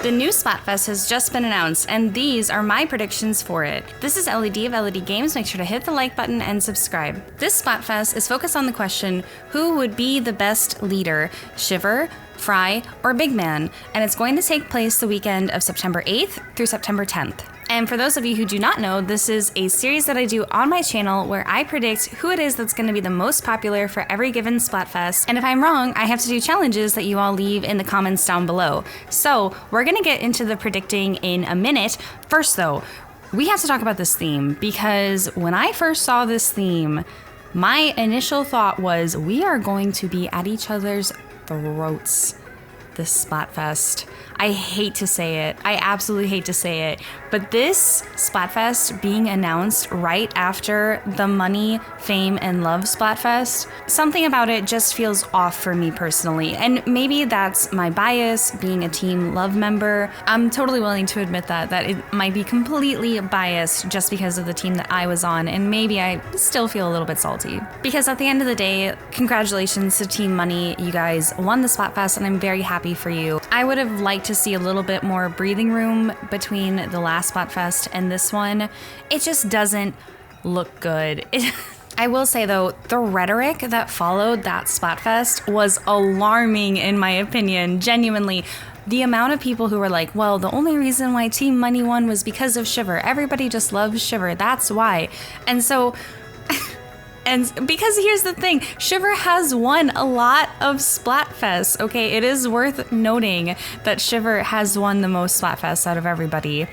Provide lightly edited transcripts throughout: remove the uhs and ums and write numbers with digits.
The new Splatfest has just been announced, and these are my predictions for it. This is LED of LED Games. Make sure to hit the like button and subscribe. This Splatfest is focused on the question, who would be the best leader, Shiver, Frye, or Bigman? And it's going to take place the weekend of September 8th through September 10th. And for those of you who do not know, this is a series that I do on my channel where I predict who it is that's going to be the most popular for every given Splatfest. And if I'm wrong, I have to do challenges that you all leave in the comments down below. So we're going to get into the predicting in a minute. First though, we have to talk about this theme, because when I first saw this theme, my initial thought was we are going to be at each other's throats this Splatfest. I hate to say it. I absolutely hate to say it. But this Splatfest being announced right after the Money, Fame, and Love Splatfest, something about it just feels off for me personally. And maybe that's my bias, being a Team Love member. I'm totally willing to admit that it might be completely biased just because of the team that I was on, and maybe I still feel a little bit salty. Because at the end of the day, congratulations to Team Money. You guys won the Splatfest, and I'm very happy for you. I would have liked to see a little bit more breathing room between the last Splatfest and this one. It just doesn't look good. I will say though, the rhetoric that followed that Splatfest was alarming in my opinion, genuinely. The amount of people who were like, well, the only reason why Team Money won was because of Shiver. Everybody just loves Shiver, that's why. And so, and because here's the thing, Shiver has won a lot of Splatfests, okay? It is worth noting that Shiver has won the most Splatfests out of everybody.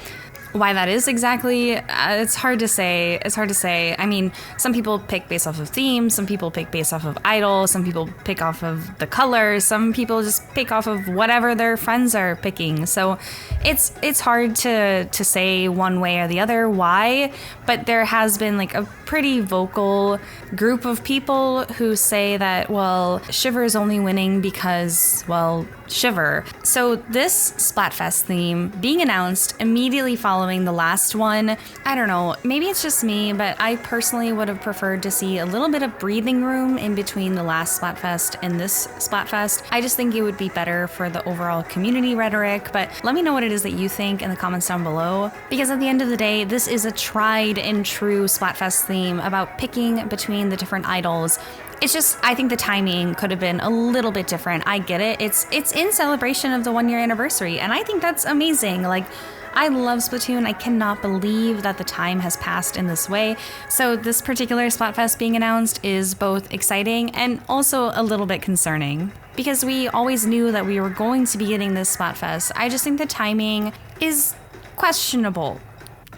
Why that is exactly, it's hard to say. It's hard to say. I mean, some people pick based off of themes, some people pick based off of idol, some people pick off of the colors, some people just pick off of whatever their friends are picking. So it's hard to say one way or the other why, but there has been like a pretty vocal group of people who say that, well, Shiver is only winning because, well, Shiver. So this Splatfest theme being announced immediately following the last one, I don't know, maybe it's just me, but I personally would have preferred to see a little bit of breathing room in between the last Splatfest and this Splatfest. I just think it would be better for the overall community rhetoric, but let me know what it is that you think in the comments down below, because at the end of the day, this is a tried and true Splatfest theme about picking between the different idols. It's just, I think the timing could have been a little bit different. I get it. It's in celebration of the 1 year anniversary, and I think that's amazing. Like, I love Splatoon. I cannot believe that the time has passed in this way. So this particular Splatfest being announced is both exciting and also a little bit concerning, because we always knew that we were going to be getting this Splatfest. I just think the timing is questionable.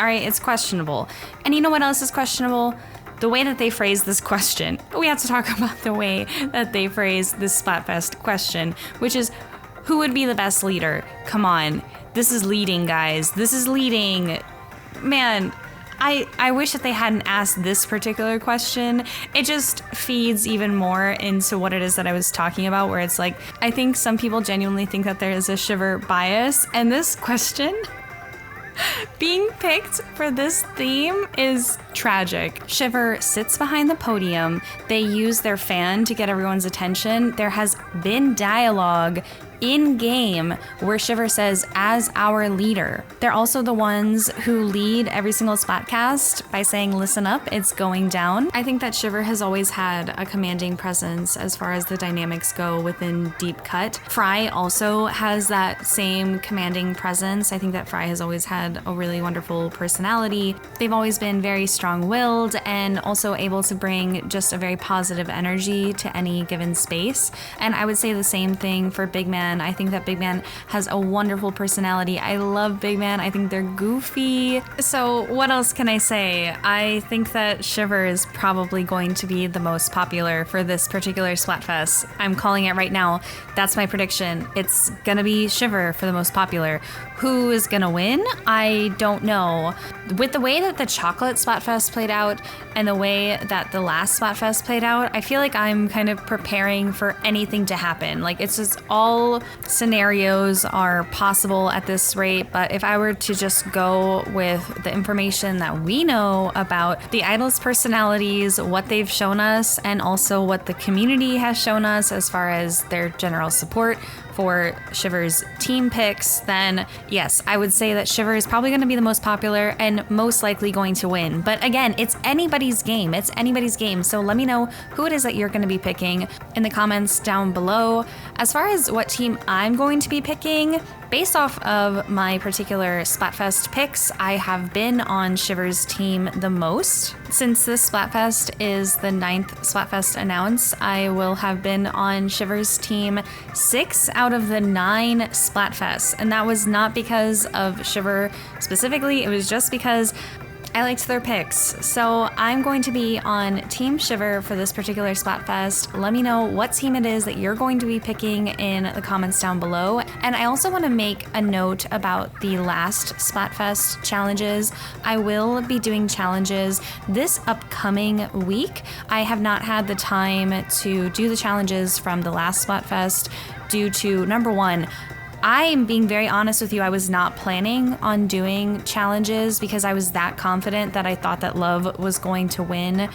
All right, it's questionable. And you know what else is questionable? The way that they phrase this question. We have to talk about the way that they phrase this Splatfest question, which is, who would be the best leader? Come on, this is leading, guys. This is leading. Man, I wish that they hadn't asked this particular question. It just feeds even more into what it is that I was talking about, where it's like, I think some people genuinely think that there is a Shiver bias, and this question being picked for this theme is tragic. Shiver sits behind the podium. They use their fan to get everyone's attention. There has been dialogue in-game where Shiver says, as our leader. They're also the ones who lead every single Splatcast by saying, listen up, it's going down. I think that Shiver has always had a commanding presence as far as the dynamics go within deepcut. Frye also has that same commanding presence. I think that Frye has always had a really wonderful personality. They've always been very strong-willed and also able to bring just a very positive energy to any given space. And I would say the same thing for Bigman. I think that Bigman has a wonderful personality. I love Bigman. I think they're goofy. So what else can I say? I think that Shiver is probably going to be the most popular for this particular Splatfest. I'm calling it right now. That's my prediction. It's gonna be Shiver for the most popular. Who is gonna win? I don't know. With the way that the chocolate Splatfest played out and the way that the last Splatfest played out, I feel like I'm kind of preparing for anything to happen. Like, it's just all scenarios are possible at this rate, but if I were to just go with the information that we know about the idols' personalities, what they've shown us, and also what the community has shown us as far as their general support for Shiver's team picks, then yes, I would say that Shiver is probably going to be the most popular and most likely going to win. But again, it's anybody's game. It's anybody's game. So let me know who it is that you're going to be picking in the comments down below. As far as what team I'm going to be picking, based off of my particular Splatfest picks, I have been on Shiver's team the most. Since this Splatfest is the 9th Splatfest announce, I will have been on Shiver's team 6 out of the 9 Splatfests. And that was not because of Shiver specifically, it was just because I liked their picks. So I'm going to be on Team Shiver for this particular Splatfest. Let me know what team it is that you're going to be picking in the comments down below. And I also want to make a note about the last Splatfest challenges. I will be doing challenges this upcoming week. I have not had the time to do the challenges from the last Splatfest due to, number one, I'm being very honest with you, I was not planning on doing challenges because I was that confident that I thought that love was going to win.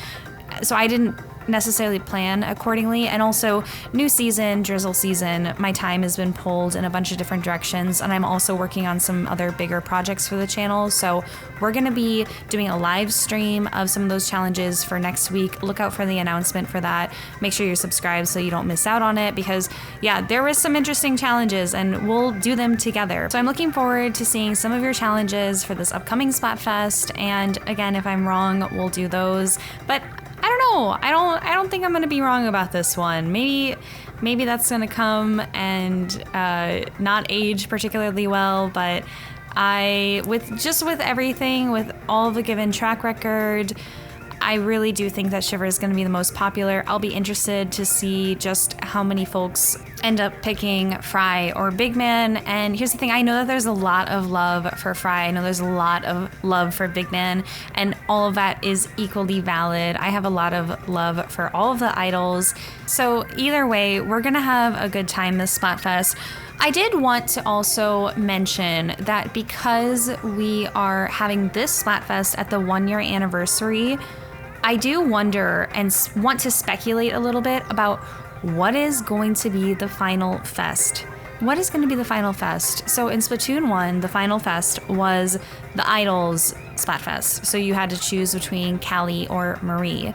So I didn't necessarily plan accordingly. And also, new season, drizzle season, my time has been pulled in a bunch of different directions, and I'm also working on some other bigger projects for the channel. So we're gonna be doing a live stream of some of those challenges for next week. Look out for the announcement for that. Make sure you're subscribed so you don't miss out on it, because yeah, there was some interesting challenges and we'll do them together. So I'm looking forward to seeing some of your challenges for this upcoming Splatfest. And again, if I'm wrong, we'll do those. But I don't know. I don't think I'm gonna be wrong about this one. Maybe that's gonna come and not age particularly well, but with everything, with all the given track record, I really do think that Shiver is going to be the most popular. I'll be interested to see just how many folks end up picking frye or bigman. And here's the thing, I know that there's a lot of love for frye. I know there's a lot of love for bigman, and all of that is equally valid. I have a lot of love for all of the idols. So either way, we're going to have a good time this Splatfest. I did want to also mention that because we are having this Splatfest at the 1-year anniversary, I do wonder and want to speculate a little bit about what is going to be the final fest. What is going to be the final fest? So in Splatoon 1, the final fest was the Idols Splatfest. So you had to choose between Callie or Marie.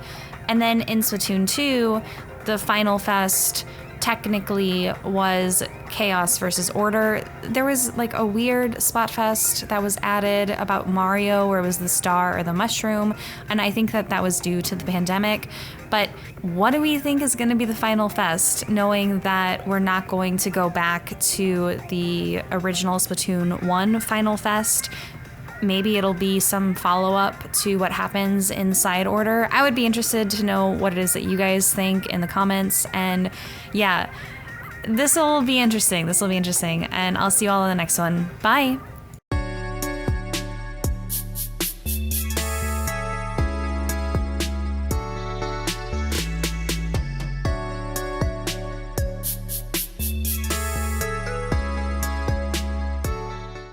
And then in Splatoon 2, the final fest technically was Chaos versus Order. There was like a weird Splatfest that was added about Mario where it was the star or the mushroom, and I think that that was due to the pandemic. But what do we think is going to be the final fest, knowing that we're not going to go back to the original Splatoon 1 final fest? Maybe it'll be some follow-up to what happens in Side Order. I would be interested to know what it is that you guys think in the comments. And yeah, this will be interesting. And I'll see you all in the next one. Bye.